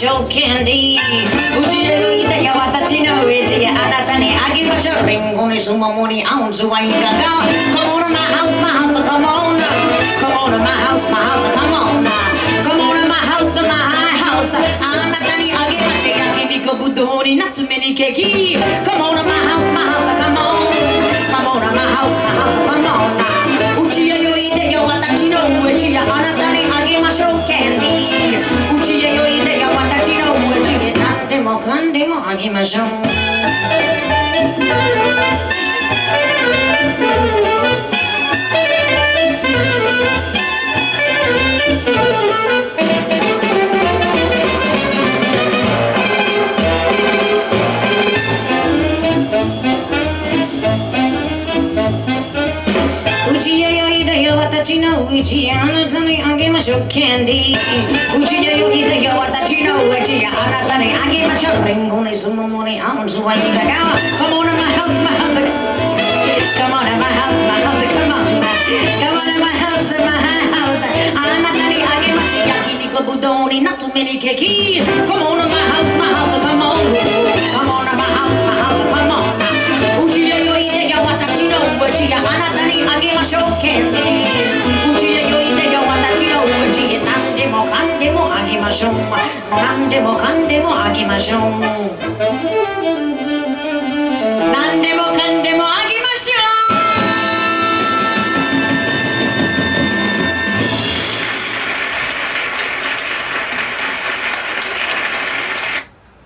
しょうキャンディーうちへおいでよ私の上地へあなたにあげましょうリンゴにスモモにアウンズワインがが Come on to my house, my house, come on Come on to my house, my house, come on Come on to my house, my house あなたにあげましょう焼肉ぶどうに夏目にケーキ Come on to my house, my house, come on Come on to my house, my house, come on うちへおいでよ私の上地へあなたにあげましょうキャンディーうちへおいでよ私の上地へ何でもかんでもあげましょううちへおいでよ私のうちへあなたにあげましょうキャンディーうちへおいでよ私のうちへあなたにあげましょうリンゴにスモモにアウンズワインだが Come on to my house, my house Come on to my house, my house Come on Come on to my house, my house あなたにあげましょう焼肉ぶどうに夏目にケーキ Come on to my house, my house Come on Come on to my house, my house Come on うちへおいでよ私のうちへあなたにあげましょうキャンディーうちへおいでよ私のうちへ何でもかんでもあげましょう何でもかんでもあげましょう